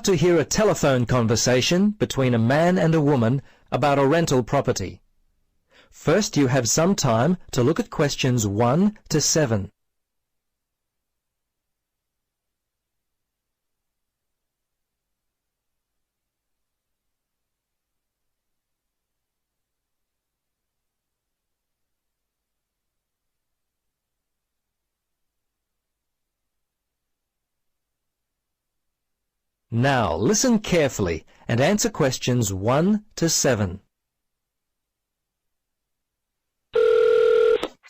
about to hear a telephone conversation between a man and a woman about a rental property. First, you have some time to look at questions 1 to 7. Now, listen carefully and answer questions 1 to 7.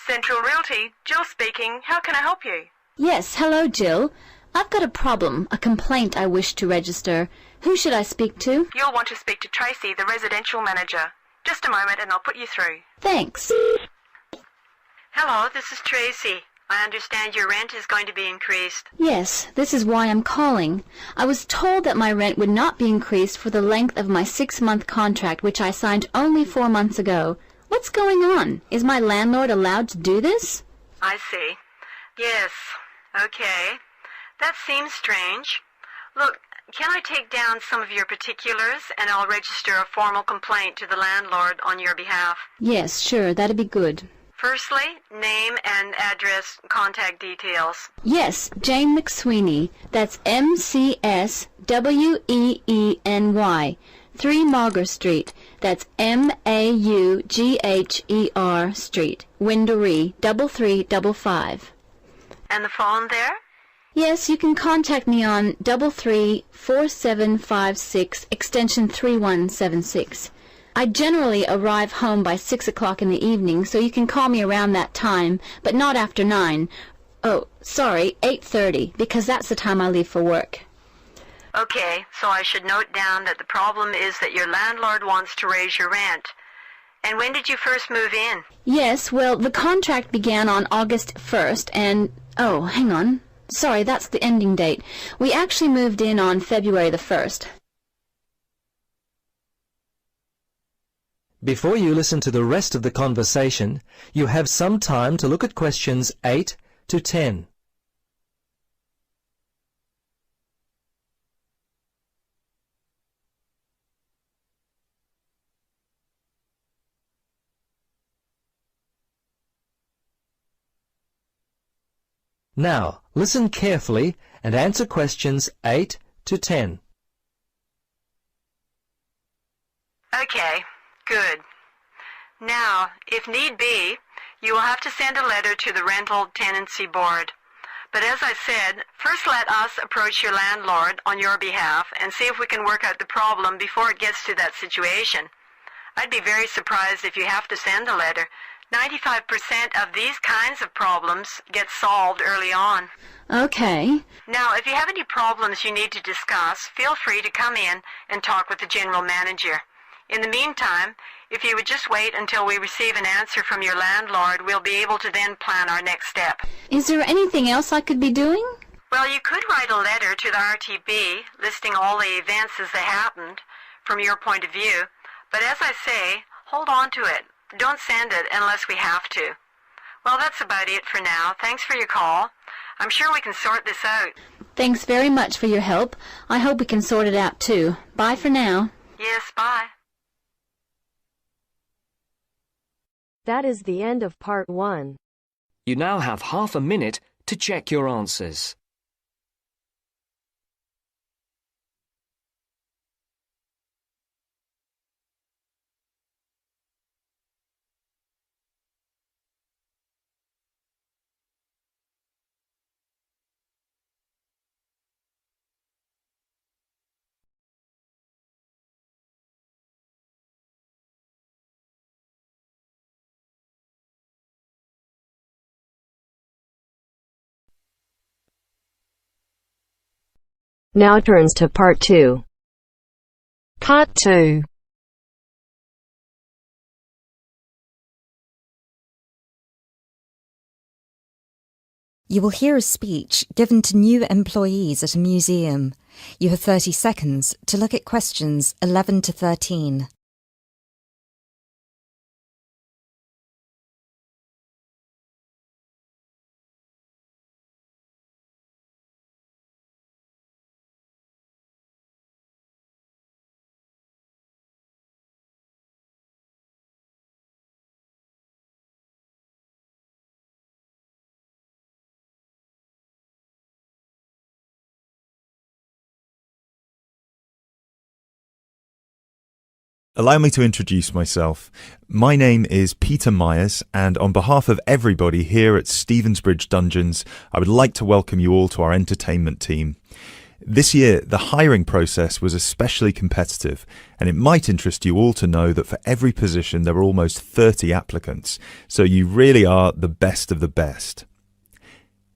Central Realty, Jill speaking. How can I help you? Yes, hello, Jill. I've got a problem, a complaint I wish to register. Who should I speak to? You'll want to speak to Tracy, the residential manager. Just a moment and I'll put you through. Thanks. Hello, this is Tracy. I understand your rent is going to be increased. Yes, this is why I'm calling. I was told that my rent would not be increased for the length of my 6-month contract, which I signed only 4 months ago. What's going on? Is my landlord allowed to do this? I see. Yes. Okay. That seems strange. Look, can I take down some of your particulars and I'll register a formal complaint to the landlord on your behalf? Yes, sure, that'd be good. Firstly, name and address, contact details. Yes, Jane McSweeney. That's McSweeny. 3 Mauger Street. That's Maugher Street. Winderee, 3355. And the phone there? Yes, you can contact me on 334756 extension 3176. I generally arrive home by 6 o'clock in the evening, so you can call me around that time, but not after 9. Oh, sorry, 8:30, because that's the time I leave for work. Okay, so I should note down that the problem is that your landlord wants to raise your rent. And when did you first move in? Yes, well, the contract began on August 1st, and... oh, hang on. Sorry, that's the ending date. We actually moved in on February the 1st. Before you listen to the rest of the conversation, you have some time to look at questions 8 to 10. Now, listen carefully and answer questions 8 to 10. Okay, good. Now, if need be, you will have to send a letter to the Rental Tenancy Board. But as I said, first let us approach your landlord on your behalf and see if we can work out the problem before it gets to that situation. I'd be very surprised if you have to send a letter. 95% of these kinds of problems get solved early on. Okay. Now, if you have any problems you need to discuss, feel free to come in and talk with the general manager. In the meantime, if you would just wait until we receive an answer from your landlord, we'll be able to then plan our next step. Is there anything else I could be doing? Well, you could write a letter to the RTB listing all the events as they happened from your point of view. But as I say, hold on to it. Don't send it unless we have to. Well, that's about it for now. Thanks for your call. I'm sure we can sort this out. Thanks very much for your help. I hope we can sort it out too. Bye for now. Yes, bye. That is the end of part 1. You now have half a minute to check your answers. Now turns to part 2. Part 2. You will hear a speech given to new employees at a museum. You have 30 seconds to look at questions 11 to 13. Allow me to introduce myself. My name is Peter Myers, and on behalf of everybody here at Stevensbridge Dungeons, I would like to welcome you all to our entertainment team. This year, the hiring process was especially competitive, and it might interest you all to know that for every position there were almost 30 applicants, so you really are the best of the best.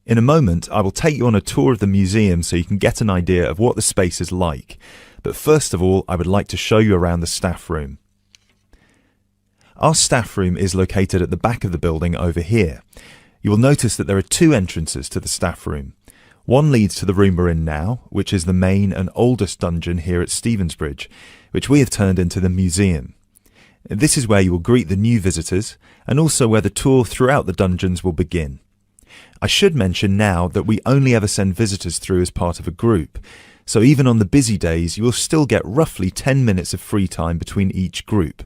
In a moment, I will take you on a tour of the museum so you can get an idea of what the space is like. But first of all, I would like to show you around the staff room. Our staff room is located at the back of the building over here. You will notice that there are two entrances to the staff room. One leads to the room we're in now, which is the main and oldest dungeon here at Stevensbridge, which we have turned into the museum. This is where you will greet the new visitors, and also where the tour throughout the dungeons will begin. I should mention now that we only ever send visitors through as part of a group, so even on the busy days you will still get roughly 10 minutes of free time between each group.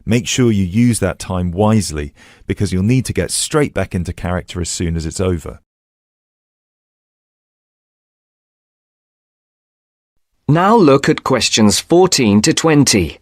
Make sure you use that time wisely, because you'll need to get straight back into character as soon as it's over. Now look at questions 14 to 20.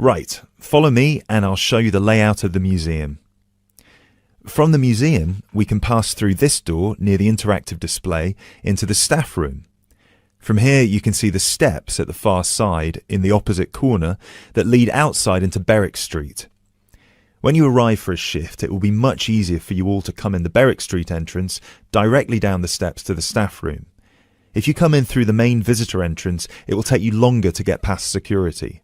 Right, follow me and I'll show you the layout of the museum. From the museum, we can pass through this door near the interactive display into the staff room. From here you can see the steps at the far side in the opposite corner that lead outside into Berwick Street. When you arrive for a shift, it will be much easier for you all to come in the Berwick Street entrance directly down the steps to the staff room. If you come in through the main visitor entrance, it will take you longer to get past security.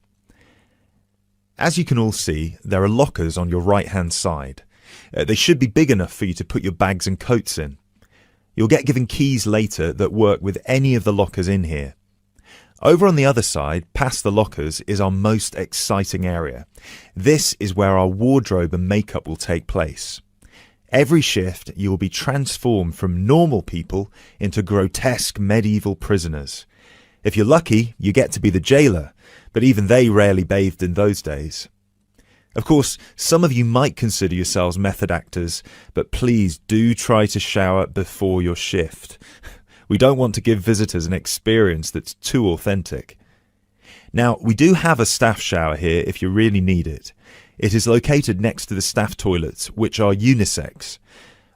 As you can all see, there are lockers on your right-hand side. They should be big enough for you to put your bags and coats in. You'll get given keys later that work with any of the lockers in here. Over on the other side, past the lockers, is our most exciting area. This is where our wardrobe and makeup will take place. Every shift, you will be transformed from normal people into grotesque medieval prisoners. If you're lucky, you get to be the jailer, but even they rarely bathed in those days. Of course, some of you might consider yourselves method actors, but please do try to shower before your shift. We don't want to give visitors an experience that's too authentic. Now, we do have a staff shower here if you really need it. It is located next to the staff toilets, which are unisex.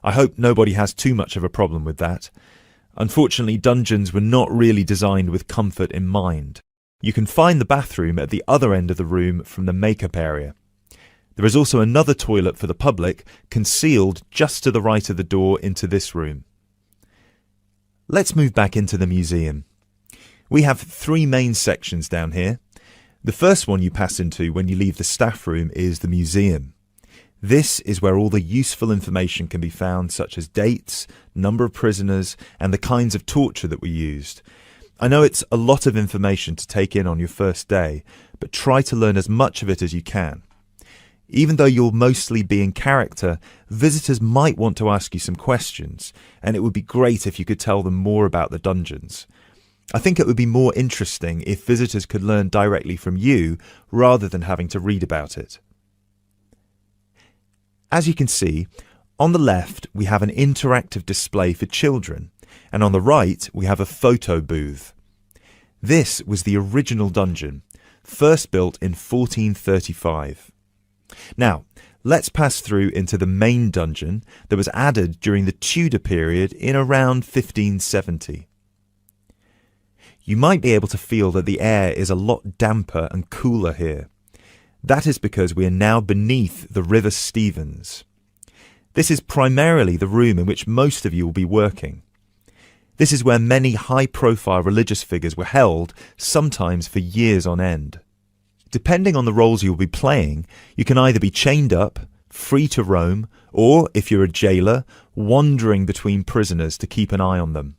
I hope nobody has too much of a problem with that. Unfortunately, dungeons were not really designed with comfort in mind. You can find the bathroom at the other end of the room from the makeup area. There is also another toilet for the public, concealed just to the right of the door into this room. Let's move back into the museum. We have three main sections down here. The first one you pass into when you leave the staff room is the museum. This is where all the useful information can be found, such as dates, number of prisoners, and the kinds of torture that were used. I know it's a lot of information to take in on your first day, but try to learn as much of it as you can. Even though you'll mostly be in character, visitors might want to ask you some questions, and it would be great if you could tell them more about the dungeons. I think it would be more interesting if visitors could learn directly from you rather than having to read about it. As you can see, on the left we have an interactive display for children, and on the right we have a photo booth. This was the original dungeon, first built in 1435. Now, let's pass through into the main dungeon that was added during the Tudor period in around 1570. You might be able to feel that the air is a lot damper and cooler here. That is because we are now beneath the River Stevens. This is primarily the room in which most of you will be working. This is where many high-profile religious figures were held, sometimes for years on end. Depending on the roles you'll be playing, you can either be chained up, free to roam, or, if you're a jailer, wandering between prisoners to keep an eye on them.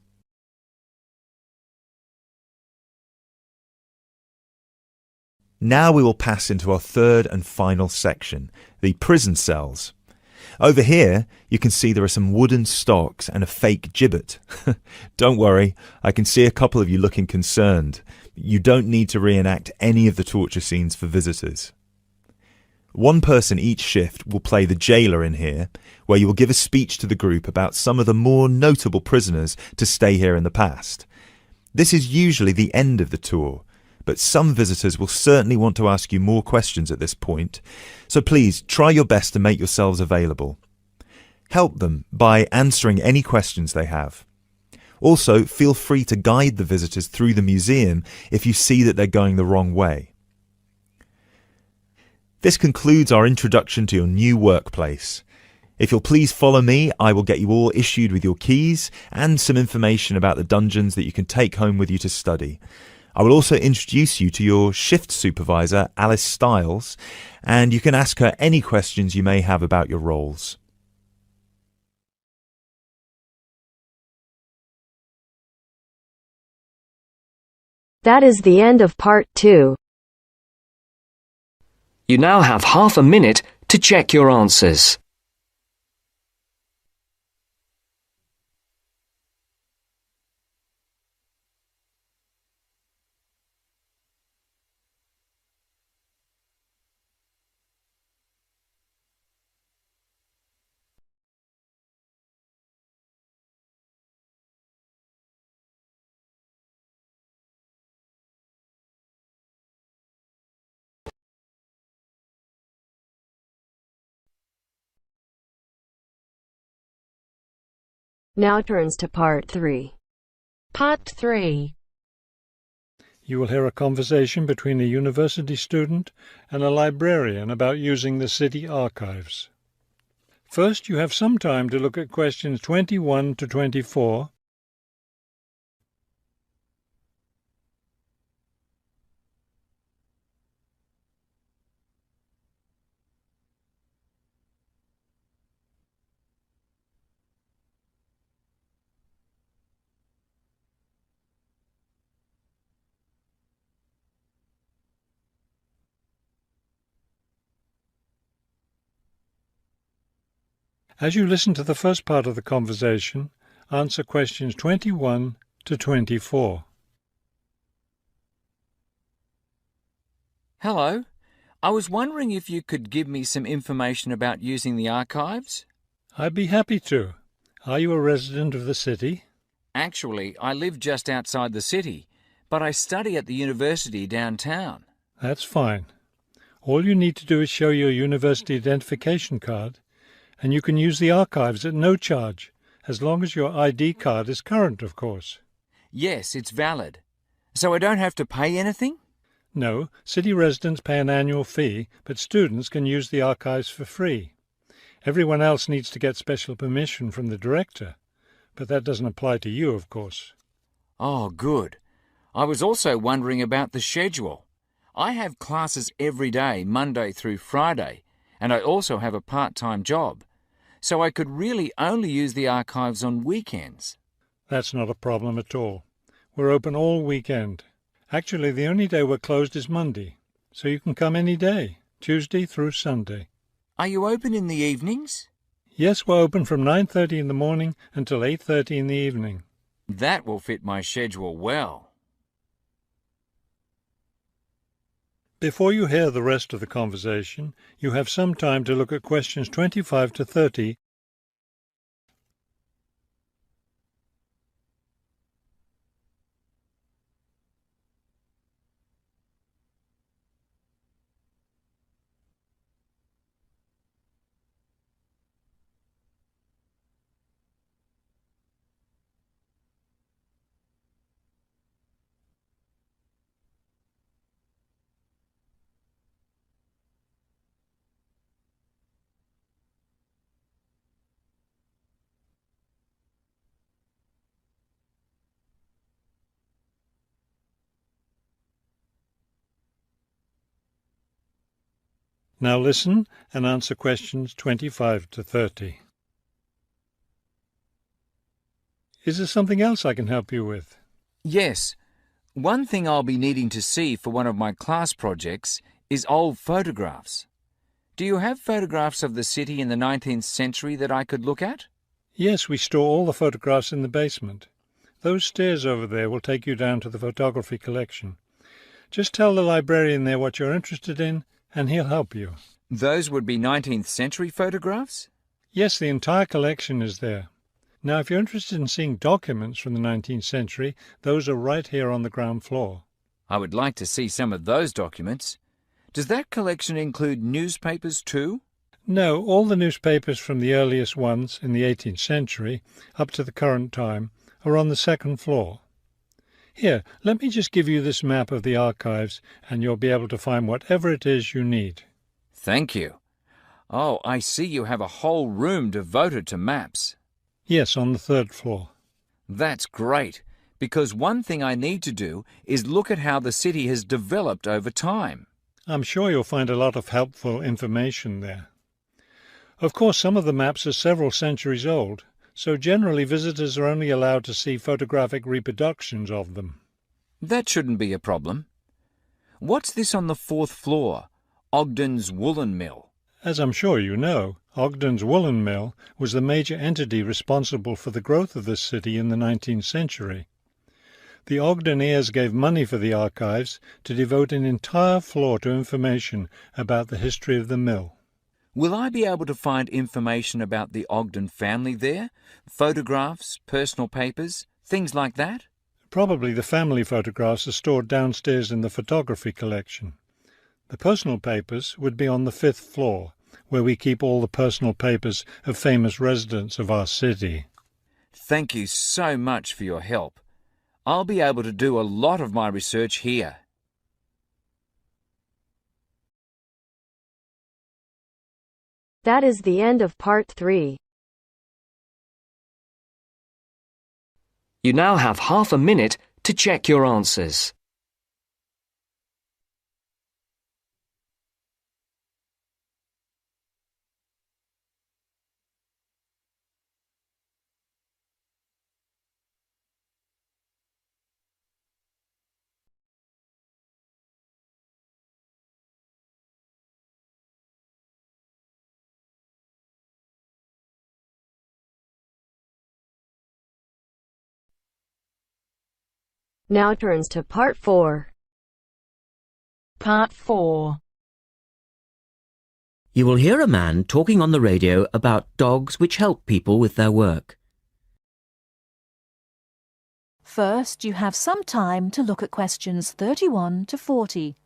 Now we will pass into our third and final section, the prison cells. Over here, you can see there are some wooden stocks and a fake gibbet. Don't worry, I can see a couple of you looking concerned. You don't need to reenact any of the torture scenes for visitors. One person each shift will play the jailer in here, where you will give a speech to the group about some of the more notable prisoners to stay here in the past. This is usually the end of the tour, but some visitors will certainly want to ask you more questions at this point, so please try your best to make yourselves available. Help them by answering any questions they have. Also, feel free to guide the visitors through the museum if you see that they're going the wrong way. This concludes our introduction to your new workplace. If you'll please follow me, I will get you all issued with your keys and some information about the dungeons that you can take home with you to study. I will also introduce you to your shift supervisor, Alice Stiles, and you can ask her any questions you may have about your roles. That is the end of part 2. You now have half a minute to check your answers. Now turns to part 3. Part 3. You will hear a conversation between a university student and a librarian about using the city archives. First, you have some time to look at questions 21 to 24. As you listen to the first part of the conversation, answer questions 21 to 24. Hello. I was wondering if you could give me some information about using the archives? I'd be happy to. Are you a resident of the city? Actually, I live just outside the city, but I study at the university downtown. That's fine. All you need to do is show your university identification card, and you can use the archives at no charge, as long as your ID card is current, of course. Yes, it's valid. So I don't have to pay anything? No, city residents pay an annual fee, but students can use the archives for free. Everyone else needs to get special permission from the director, but that doesn't apply to you, of course. Oh, good. I was also wondering about the schedule. I have classes every day, Monday through Friday, and I also have a part-time job. So I could really only use the archives on weekends. That's not a problem at all. We're open all weekend. Actually, the only day we're closed is Monday, so you can come any day, Tuesday through Sunday. Are you open in the evenings? Yes, we're open from 9:30 in the morning until 8:30 in the evening. That will fit my schedule well. Before you hear the rest of the conversation, you have some time to look at questions 25 to 30. Now listen and answer questions 25 to 30. Is there something else I can help you with? Yes. One thing I'll be needing to see for one of my class projects is old photographs. Do you have photographs of the city in the 19th century that I could look at? Yes, we store all the photographs in the basement. Those stairs over there will take you down to the photography collection. Just tell the librarian there what you're interested in, and he'll help you. Those would be 19th century photographs? Yes, the entire collection is there. Now, if you're interested in seeing documents from the 19th century, those are right here on the ground floor. I would like to see some of those documents. Does that collection include newspapers too? No, all the newspapers from the earliest ones in the 18th century up to the current time are on the second floor. Here, let me just give you this map of the archives and you'll be able to find whatever it is you need. Thank you. Oh, I see you have a whole room devoted to maps. Yes, on the third floor. That's great, because one thing I need to do is look at how the city has developed over time. I'm sure you'll find a lot of helpful information there. Of course, some of the maps are several centuries old, so generally visitors are only allowed to see photographic reproductions of them. That shouldn't be a problem. What's this on the fourth floor? Ogden's Woolen Mill. As I'm sure you know, Ogden's Woolen Mill was the major entity responsible for the growth of this city in the 19th century. The Ogden heirs gave money for the archives to devote an entire floor to information about the history of the mill. Will I be able to find information about the Ogden family there? Photographs, personal papers, things like that? Probably the family photographs are stored downstairs in the photography collection. The personal papers would be on the fifth floor, where we keep all the personal papers of famous residents of our city. Thank you so much for your help. I'll be able to do a lot of my research here. That is the end of part 3. You now have half a minute to check your answers. Now turns to part 4. Part 4. You will hear a man talking on the radio about dogs which help people with their work. First, you have some time to look at questions 31 to 40.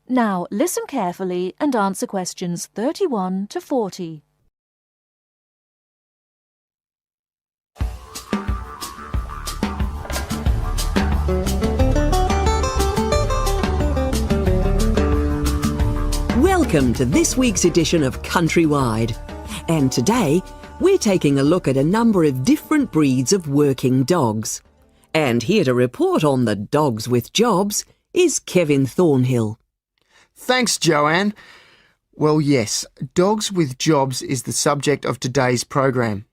Now, listen carefully and answer questions 31 to 40. Welcome to this week's edition of Countrywide. And today, we're taking a look at a number of different breeds of working dogs. And here to report on the dogs with jobs is Kevin Thornhill. Thanks, Joanne. Well, yes, dogs with jobs is the subject of today's program.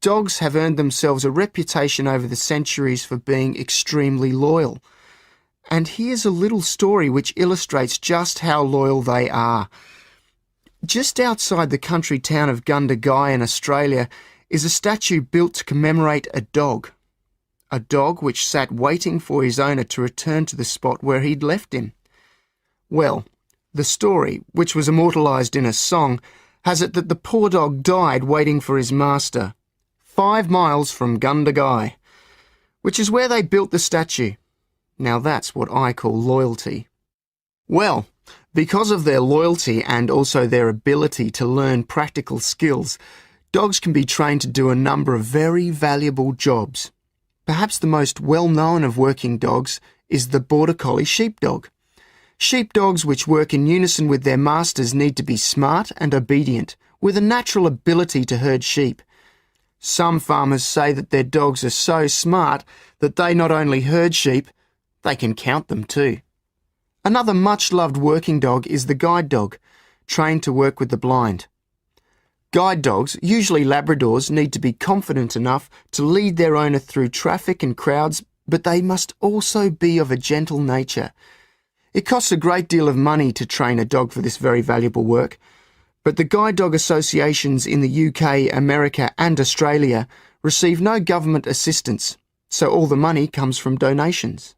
Dogs have earned themselves a reputation over the centuries for being extremely loyal. And here's a little story which illustrates just how loyal they are. Just outside the country town of Gundagai in Australia is a statue built to commemorate a dog. A dog which sat waiting for his owner to return to the spot where he'd left him. Well, the story, which was immortalised in a song, has it that the poor dog died waiting for his master, 5 miles from Gundagai, which is where they built the statue. Now that's what I call loyalty. Well, Because of their loyalty and also their ability to learn practical skills, dogs can be trained to do a number of very valuable jobs. Perhaps the most well-known of working dogs is the Border Collie sheepdog. Sheepdogs which work in unison with their masters need to be smart and obedient, with a natural ability to herd sheep. Some farmers say that their dogs are so smart that they not only herd sheep, they can count them too. Another much-loved working dog is the guide dog, trained to work with the blind. Guide dogs, usually Labradors, need to be confident enough to lead their owner through traffic and crowds, but they must also be of a gentle nature. It costs a great deal of money to train a dog for this very valuable work, but the guide dog associations in the UK, America and Australia receive no government assistance, so all the money comes from donations.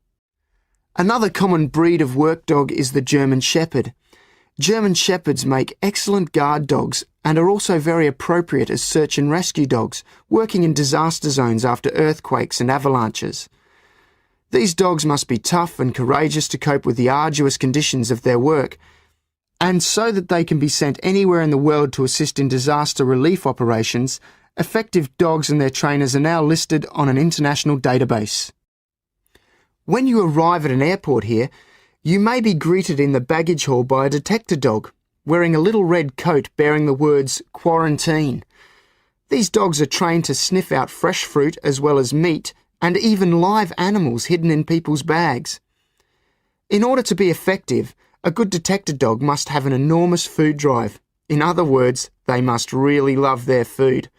Another common breed of work dog is the German Shepherd. German Shepherds make excellent guard dogs and are also very appropriate as search and rescue dogs, working in disaster zones after earthquakes and avalanches. These dogs must be tough and courageous to cope with the arduous conditions of their work, and so that they can be sent anywhere in the world to assist in disaster relief operations, effective dogs and their trainers are now listed on an international database. When you arrive at an airport here, you may be greeted in the baggage hall by a detector dog, wearing a little red coat bearing the words "Quarantine." These dogs are trained to sniff out fresh fruit as well as meat and even live animals hidden in people's bags. In order to be effective, a good detector dog must have an enormous food drive. In other words, they must really love their food.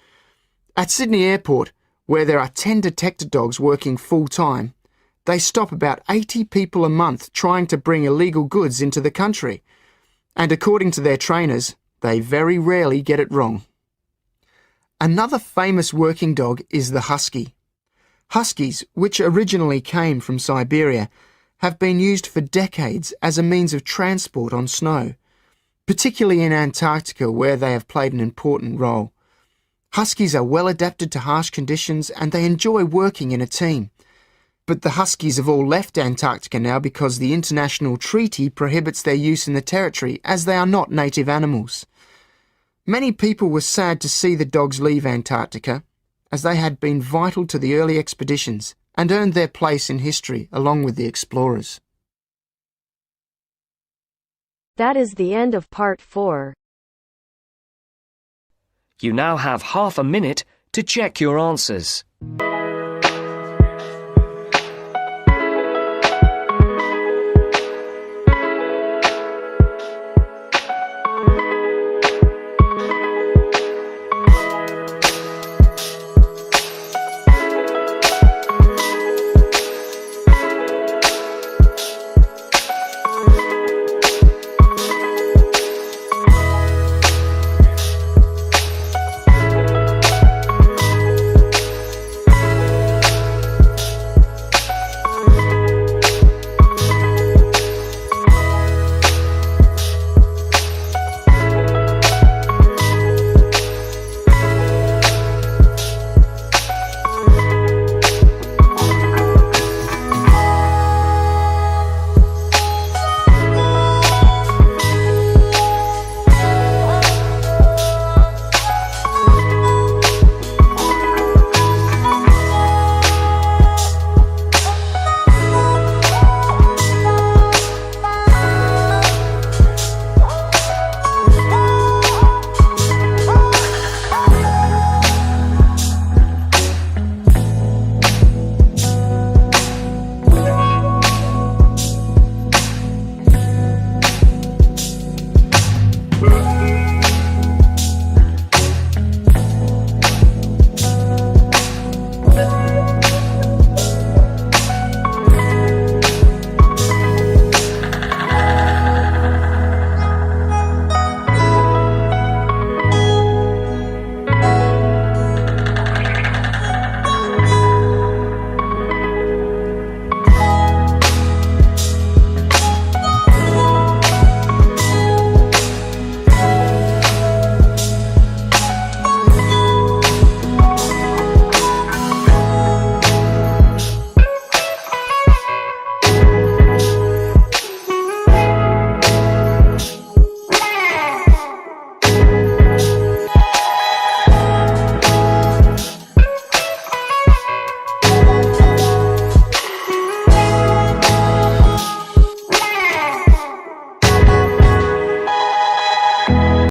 At Sydney Airport, where there are 10 detector dogs working full-time, they stop about 80 people a month trying to bring illegal goods into the country. And according to their trainers, they very rarely get it wrong. Another famous working dog is the husky. Huskies, which originally came from Siberia, have been used for decades as a means of transport on snow, particularly in Antarctica where they have played an important role. Huskies are well adapted to harsh conditions and they enjoy working in a team. But the huskies have all left Antarctica now because the international treaty prohibits their use in the territory as they are not native animals. Many people were sad to see the dogs leave Antarctica, as they had been vital to the early expeditions and earned their place in history along with the explorers. That is the end of part 4. You now have half a minute to check your answers.